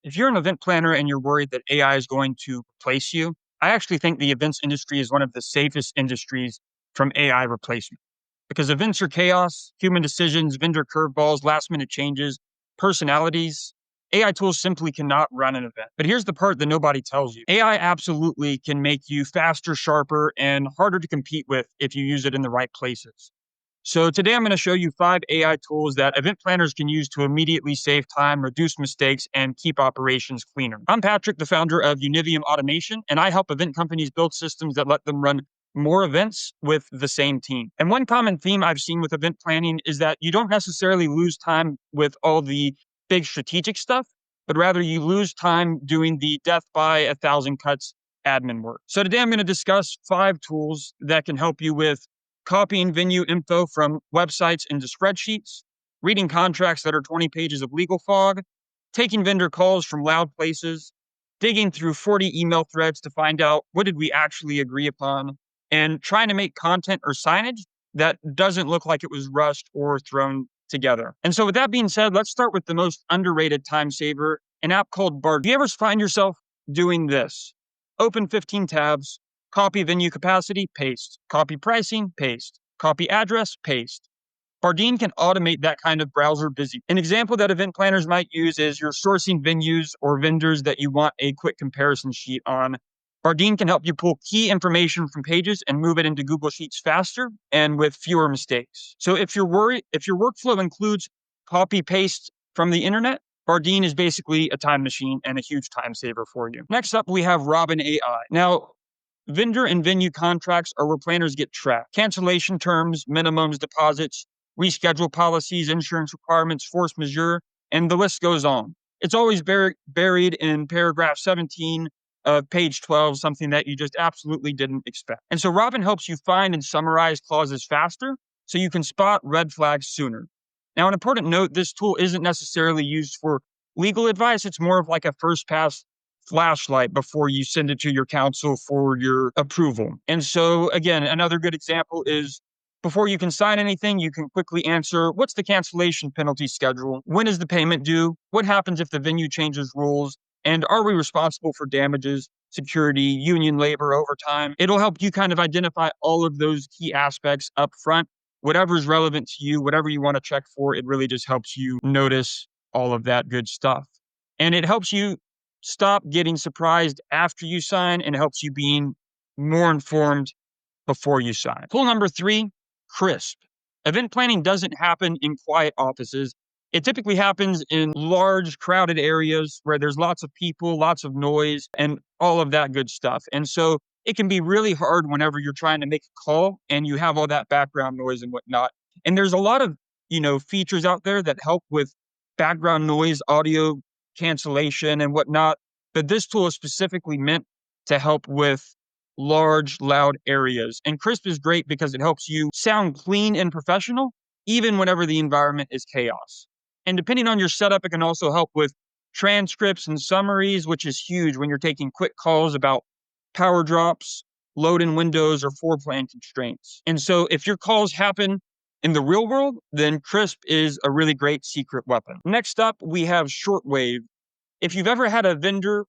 If you're an event planner and you're worried that AI is going to replace you, I actually think the events industry is one of the safest industries from AI replacement because events are chaos, human decisions, vendor curveballs, last minute changes, personalities. AI tools simply cannot run an event. But here's the part that nobody tells you. AI absolutely can make you faster, sharper, and harder to compete with if you use it in the right places. So today I'm going to show you 5 AI tools that event planners can use to immediately save time, reduce mistakes, and keep operations cleaner. I'm Patrick, the founder of Univium Automation, and I help event companies build systems that let them run more events with the same team. And one common theme I've seen with event planning is that you don't necessarily lose time with all the big strategic stuff, but rather you lose time doing the death by a thousand cuts admin work. So today I'm going to discuss 5 tools that can help you with copying venue info from websites into spreadsheets, reading contracts that are 20 pages of legal fog, taking vendor calls from loud places, digging through 40 email threads to find out what did we actually agree upon, and trying to make content or signage that doesn't look like it was rushed or thrown together. And so with that being said, let's start with the most underrated time saver, an app called Bard. Do you ever find yourself doing this? Open 15 tabs, copy venue capacity, paste. Copy pricing, paste. Copy address, paste. Bardeen can automate that kind of browser busy. An example that event planners might use is you're sourcing venues or vendors that you want a quick comparison sheet on. Bardeen can help you pull key information from pages and move it into Google Sheets faster and with fewer mistakes. So if your workflow includes copy paste from the internet, Bardeen is basically a time machine and a huge time saver for you. Next up, we have Robin AI. Now, vendor and venue contracts are where planners get tracked. Cancellation terms, minimums, deposits, reschedule policies, insurance requirements, force majeure, and the list goes on. It's always buried in paragraph 17 of page 12, something that you just absolutely didn't expect. And so Robin helps you find and summarize clauses faster so you can spot red flags sooner. Now, an important note, this tool isn't necessarily used for legal advice. It's more of like a first pass flashlight before you send it to your counsel for your approval. And so, again, another good example is before you can sign anything, you can quickly answer, what's the cancellation penalty schedule? When is the payment due? What happens if the venue changes rules? And are we responsible for damages, security, union labor, overtime? It'll help you kind of identify all of those key aspects up front. Whatever's relevant to you, whatever you want to check for, it really just helps you notice all of that good stuff. And it helps you stop getting surprised after you sign and helps you being more informed before you sign. Tool number 3, Crisp. Event planning doesn't happen in quiet offices. It typically happens in large, crowded areas where there's lots of people, lots of noise, and all of that good stuff. And so it can be really hard whenever you're trying to make a call and you have all that background noise and whatnot. And there's a lot of, features out there that help with background noise, audio cancellation and whatnot. But this tool is specifically meant to help with large, loud areas. And Crisp is great because it helps you sound clean and professional, even whenever the environment is chaos. And depending on your setup, it can also help with transcripts and summaries, which is huge when you're taking quick calls about power drops, load in windows, or floor plan constraints. And so if your calls happen in the real world, then Crisp is a really great secret weapon. Next up, we have Shortwave. If you've ever had a vendor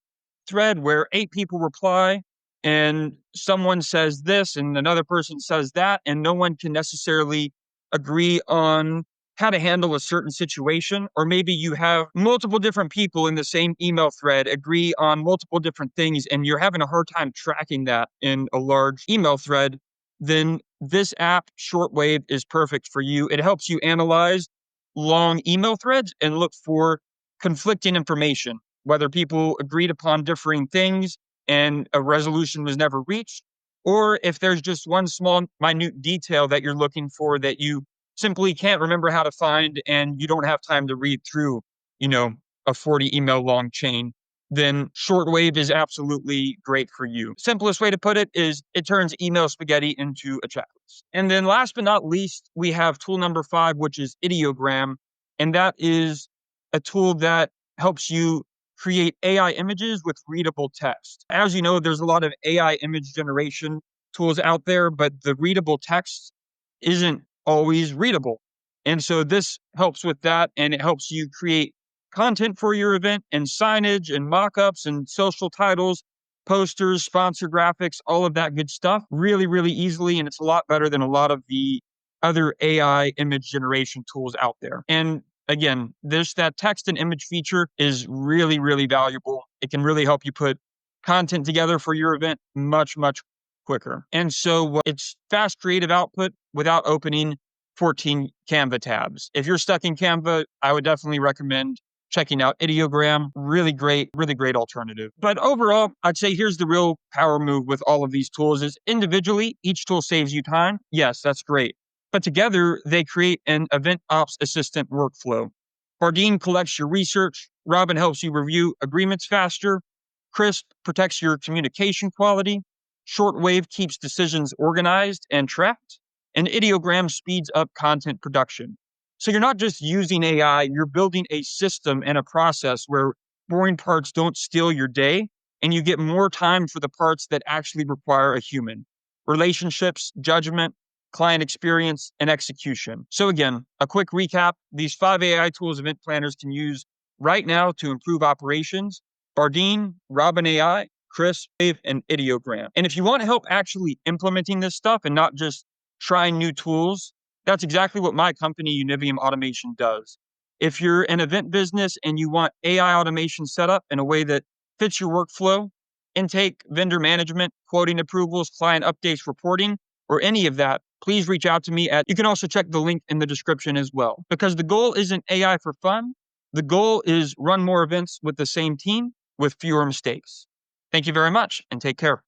thread where 8 people reply and someone says this and another person says that, and no one can necessarily agree on how to handle a certain situation, or maybe you have multiple different people in the same email thread agree on multiple different things and you're having a hard time tracking that in a large email thread, then this app, Shortwave, is perfect for you. It helps you analyze long email threads and look for conflicting information, whether people agreed upon differing things and a resolution was never reached, or if there's just one small, minute detail that you're looking for that you simply can't remember how to find and you don't have time to read through, a 40 email long chain, then Shortwave is absolutely great for you. Simplest way to put it is it turns email spaghetti into a checklist. And then last but not least, we have tool number 5, which is Ideogram. And that is a tool that helps you create AI images with readable text. As you know, there's a lot of AI image generation tools out there, but the readable text isn't always readable. And so this helps with that, and it helps you create content for your event and signage and mock-ups and social titles, posters, sponsor graphics, all of that good stuff really, really easily. And it's a lot better than a lot of the other AI image generation tools out there. And again, that text and image feature is really, really valuable. It can really help you put content together for your event much, much quicker. And so it's fast creative output without opening 14 Canva tabs. If you're stuck in Canva, I would definitely recommend checking out Ideogram. Really great alternative. But overall, I'd say here's the real power move with all of these tools is individually, each tool saves you time. Yes, that's great. But together, they create an event ops assistant workflow. Bardeen collects your research. Robin helps you review agreements faster. Crisp protects your communication quality. Shortwave keeps decisions organized and tracked. And Ideogram speeds up content production. So you're not just using AI, you're building a system and a process where boring parts don't steal your day and you get more time for the parts that actually require a human. Relationships, judgment, client experience, and execution. So again, a quick recap. These 5 AI tools event planners can use right now to improve operations: Bardeen, Robin AI, Crisp, Wave, and Ideogram. And if you want help actually implementing this stuff and not just trying new tools, that's exactly what my company, Univium Automation, does. If you're an event business and you want AI automation set up in a way that fits your workflow, intake, vendor management, quoting approvals, client updates, reporting, or any of that, please reach out to me you can also check the link in the description as well. Because the goal isn't AI for fun. The goal is run more events with the same team with fewer mistakes. Thank you very much and take care.